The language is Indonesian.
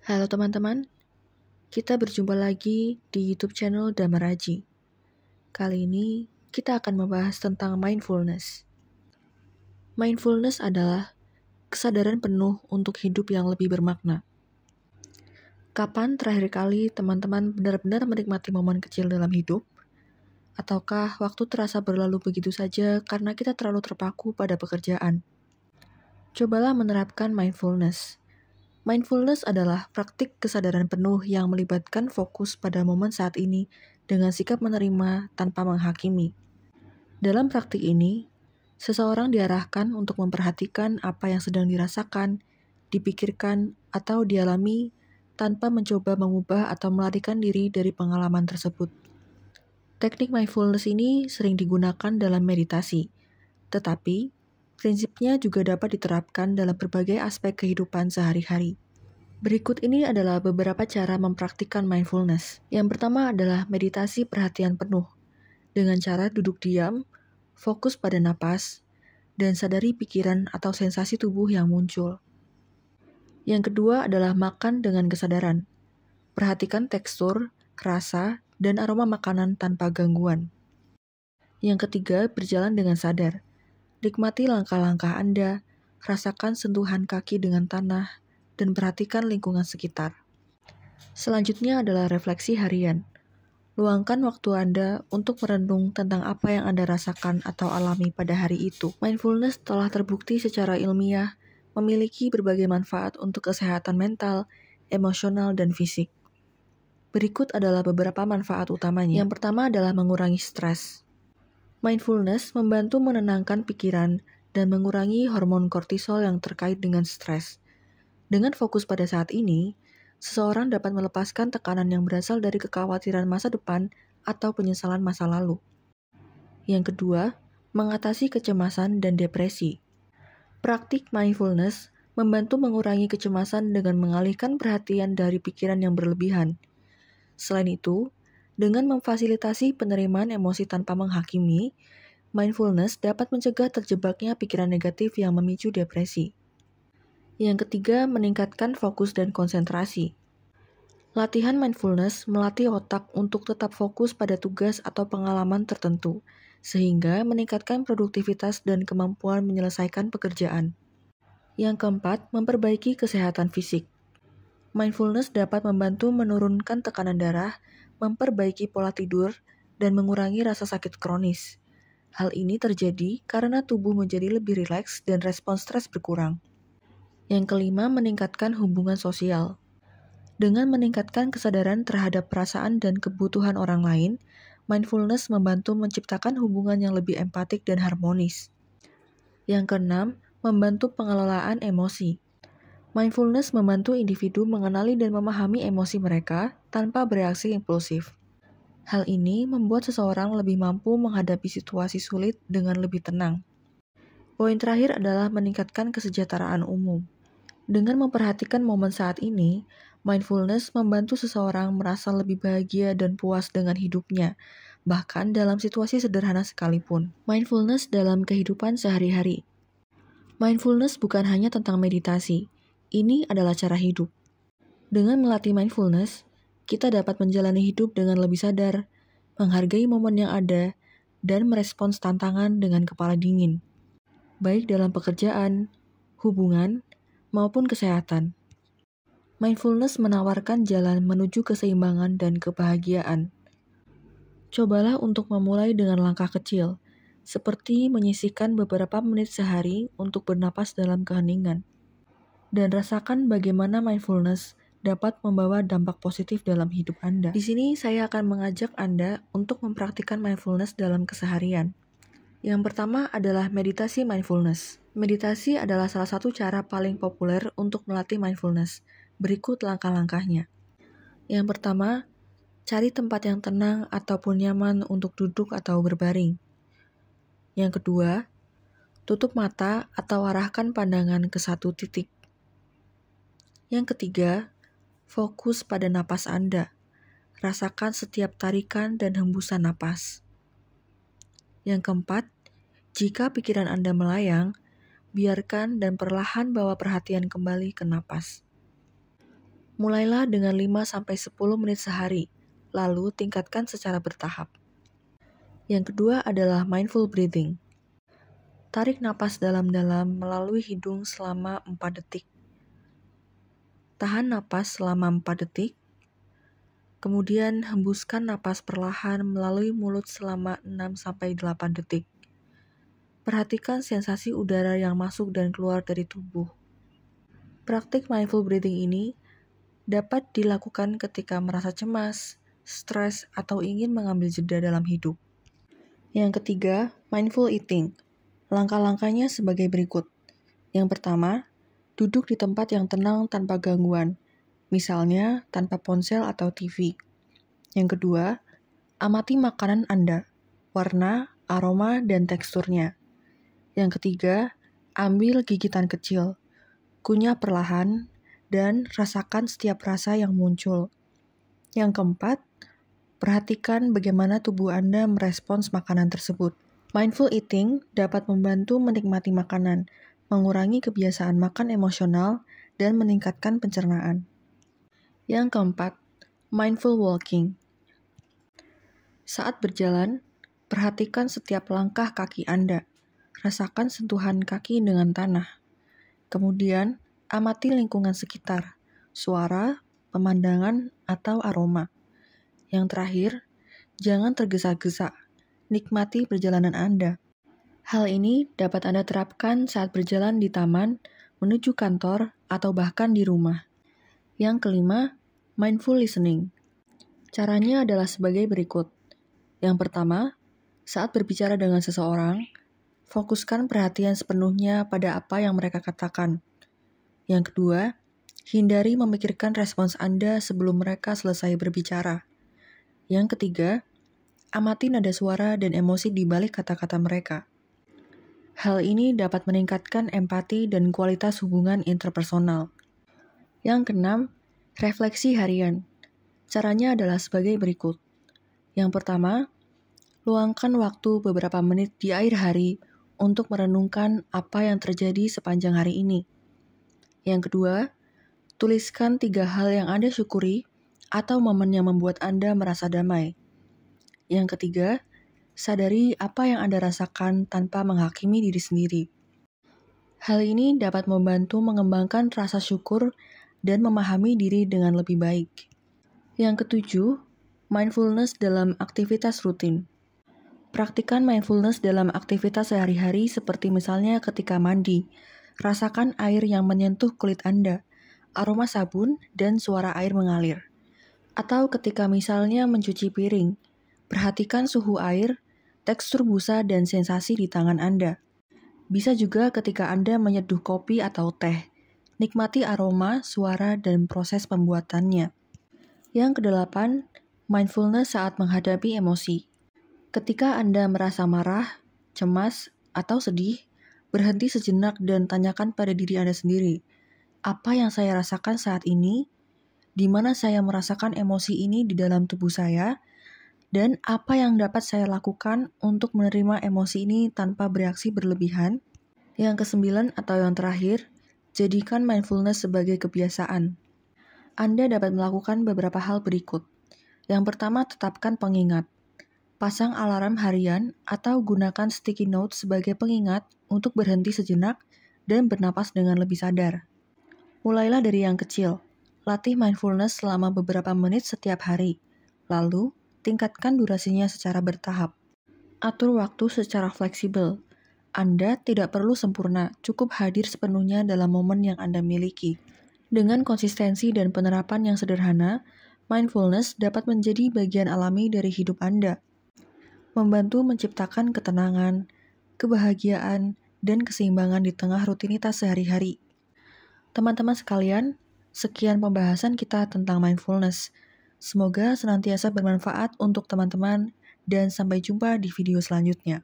Halo teman-teman, kita berjumpa lagi di YouTube channel Damaraji. Kali ini kita akan membahas tentang mindfulness. Mindfulness adalah kesadaran penuh untuk hidup yang lebih bermakna. Kapan terakhir kali teman-teman benar-benar menikmati momen kecil dalam hidup? Ataukah waktu terasa berlalu begitu saja karena kita terlalu terpaku pada pekerjaan? Cobalah menerapkan mindfulness. Mindfulness adalah praktik kesadaran penuh yang melibatkan fokus pada momen saat ini dengan sikap menerima tanpa menghakimi. Dalam praktik ini, seseorang diarahkan untuk memperhatikan apa yang sedang dirasakan, dipikirkan, atau dialami tanpa mencoba mengubah atau melarikan diri dari pengalaman tersebut. Teknik mindfulness ini sering digunakan dalam meditasi, tetapi prinsipnya juga dapat diterapkan dalam berbagai aspek kehidupan sehari-hari. Berikut ini adalah beberapa cara mempraktikkan mindfulness. Yang pertama adalah meditasi perhatian penuh, dengan cara duduk diam, fokus pada napas, dan sadari pikiran atau sensasi tubuh yang muncul. Yang kedua adalah makan dengan kesadaran. Perhatikan tekstur, rasa, dan aroma makanan tanpa gangguan. Yang ketiga, berjalan dengan sadar. Nikmati langkah-langkah Anda, rasakan sentuhan kaki dengan tanah, dan perhatikan lingkungan sekitar. Selanjutnya adalah refleksi harian. Luangkan waktu Anda untuk merenung tentang apa yang Anda rasakan atau alami pada hari itu. Mindfulness telah terbukti secara ilmiah memiliki berbagai manfaat untuk kesehatan mental, emosional, dan fisik. Berikut adalah beberapa manfaat utamanya. Yang pertama adalah mengurangi stres. Mindfulness membantu menenangkan pikiran dan mengurangi hormon kortisol yang terkait dengan stres. Dengan fokus pada saat ini, seseorang dapat melepaskan tekanan yang berasal dari kekhawatiran masa depan atau penyesalan masa lalu. Yang kedua, mengatasi kecemasan dan depresi. Praktik mindfulness membantu mengurangi kecemasan dengan mengalihkan perhatian dari pikiran yang berlebihan. Selain itu, dengan memfasilitasi penerimaan emosi tanpa menghakimi, mindfulness dapat mencegah terjebaknya pikiran negatif yang memicu depresi. Yang ketiga, meningkatkan fokus dan konsentrasi. Latihan mindfulness melatih otak untuk tetap fokus pada tugas atau pengalaman tertentu, sehingga meningkatkan produktivitas dan kemampuan menyelesaikan pekerjaan. Yang keempat, memperbaiki kesehatan fisik. Mindfulness dapat membantu menurunkan tekanan darah, memperbaiki pola tidur, dan mengurangi rasa sakit kronis. Hal ini terjadi karena tubuh menjadi lebih rileks dan respons stres berkurang. Yang kelima, meningkatkan hubungan sosial. Dengan meningkatkan kesadaran terhadap perasaan dan kebutuhan orang lain, mindfulness membantu menciptakan hubungan yang lebih empatik dan harmonis. Yang keenam, membantu pengelolaan emosi. Mindfulness membantu individu mengenali dan memahami emosi mereka tanpa bereaksi impulsif. Hal ini membuat seseorang lebih mampu menghadapi situasi sulit dengan lebih tenang. Poin terakhir adalah meningkatkan kesejahteraan umum. Dengan memperhatikan momen saat ini, mindfulness membantu seseorang merasa lebih bahagia dan puas dengan hidupnya, bahkan dalam situasi sederhana sekalipun. Mindfulness dalam kehidupan sehari-hari. Mindfulness bukan hanya tentang meditasi, ini adalah cara hidup. Dengan melatih mindfulness, kita dapat menjalani hidup dengan lebih sadar, menghargai momen yang ada, dan merespons tantangan dengan kepala dingin, baik dalam pekerjaan, hubungan, maupun kesehatan. Mindfulness menawarkan jalan menuju keseimbangan dan kebahagiaan. Cobalah untuk memulai dengan langkah kecil, seperti menyisihkan beberapa menit sehari untuk bernapas dalam keheningan. Dan rasakan bagaimana mindfulness dapat membawa dampak positif dalam hidup Anda. Di sini saya akan mengajak Anda untuk mempraktikkan mindfulness dalam keseharian. Yang pertama adalah meditasi mindfulness. Meditasi adalah salah satu cara paling populer untuk melatih mindfulness. Berikut langkah-langkahnya. Yang pertama, cari tempat yang tenang ataupun nyaman untuk duduk atau berbaring. Yang kedua, tutup mata atau arahkan pandangan ke satu titik. Yang ketiga, fokus pada napas Anda. Rasakan setiap tarikan dan hembusan napas. Yang keempat, jika pikiran Anda melayang, biarkan dan perlahan bawa perhatian kembali ke napas. Mulailah dengan 5-10 menit sehari, lalu tingkatkan secara bertahap. Yang kedua adalah mindful breathing. Tarik napas dalam-dalam melalui hidung selama 4 detik. Tahan napas selama 4 detik. Kemudian hembuskan napas perlahan melalui mulut selama 6-8 detik. Perhatikan sensasi udara yang masuk dan keluar dari tubuh. Praktik mindful breathing ini dapat dilakukan ketika merasa cemas, stres, atau ingin mengambil jeda dalam hidup. Yang ketiga, mindful eating. Langkah-langkahnya sebagai berikut. Yang pertama, duduk di tempat yang tenang tanpa gangguan. Misalnya, tanpa ponsel atau TV. Yang kedua, amati makanan Anda, warna, aroma, dan teksturnya. Yang ketiga, ambil gigitan kecil, kunyah perlahan, dan rasakan setiap rasa yang muncul. Yang keempat, perhatikan bagaimana tubuh Anda merespons makanan tersebut. Mindful eating dapat membantu menikmati makanan, mengurangi kebiasaan makan emosional, dan meningkatkan pencernaan. Yang keempat, mindful walking. Saat berjalan, perhatikan setiap langkah kaki Anda. Rasakan sentuhan kaki dengan tanah. Kemudian, amati lingkungan sekitar, suara, pemandangan, atau aroma. Yang terakhir, jangan tergesa-gesa. Nikmati perjalanan Anda. Hal ini dapat Anda terapkan saat berjalan di taman, menuju kantor, atau bahkan di rumah. Yang kelima, mindful listening. Caranya adalah sebagai berikut. Yang pertama, saat berbicara dengan seseorang, fokuskan perhatian sepenuhnya pada apa yang mereka katakan. Yang kedua, hindari memikirkan respons Anda sebelum mereka selesai berbicara. Yang ketiga, amati nada suara dan emosi di balik kata-kata mereka. Hal ini dapat meningkatkan empati dan kualitas hubungan interpersonal. Yang keenam, refleksi harian. Caranya adalah sebagai berikut. Yang pertama, luangkan waktu beberapa menit di akhir hari untuk merenungkan apa yang terjadi sepanjang hari ini. Yang kedua, tuliskan 3 hal yang Anda syukuri atau momen yang membuat Anda merasa damai. Yang ketiga, sadari apa yang Anda rasakan tanpa menghakimi diri sendiri. Hal ini dapat membantu mengembangkan rasa syukur dan memahami diri dengan lebih baik. Yang ketujuh, mindfulness dalam aktivitas rutin. Praktikan mindfulness dalam aktivitas sehari-hari seperti misalnya ketika mandi. Rasakan air yang menyentuh kulit Anda, aroma sabun, dan suara air mengalir. Atau ketika misalnya mencuci piring, perhatikan suhu air, tekstur busa, dan sensasi di tangan Anda. Bisa juga ketika Anda menyeduh kopi atau teh. Nikmati aroma, suara, dan proses pembuatannya. Yang kedelapan, mindfulness saat menghadapi emosi. Ketika Anda merasa marah, cemas, atau sedih, berhenti sejenak dan tanyakan pada diri Anda sendiri, apa yang saya rasakan saat ini? Di mana saya merasakan emosi ini di dalam tubuh saya? Dan apa yang dapat saya lakukan untuk menerima emosi ini tanpa bereaksi berlebihan? Yang kesembilan atau yang terakhir, jadikan mindfulness sebagai kebiasaan. Anda dapat melakukan beberapa hal berikut. Yang pertama, tetapkan pengingat. Pasang alarm harian atau gunakan sticky note sebagai pengingat untuk berhenti sejenak dan bernapas dengan lebih sadar. Mulailah dari yang kecil. Latih mindfulness selama beberapa menit setiap hari. Lalu, tingkatkan durasinya secara bertahap. Atur waktu secara fleksibel. Anda tidak perlu sempurna, cukup hadir sepenuhnya dalam momen yang Anda miliki. Dengan konsistensi dan penerapan yang sederhana, mindfulness dapat menjadi bagian alami dari hidup Anda. Membantu menciptakan ketenangan, kebahagiaan, dan keseimbangan di tengah rutinitas sehari-hari. Teman-teman sekalian, sekian pembahasan kita tentang mindfulness. Semoga senantiasa bermanfaat untuk teman-teman dan sampai jumpa di video selanjutnya.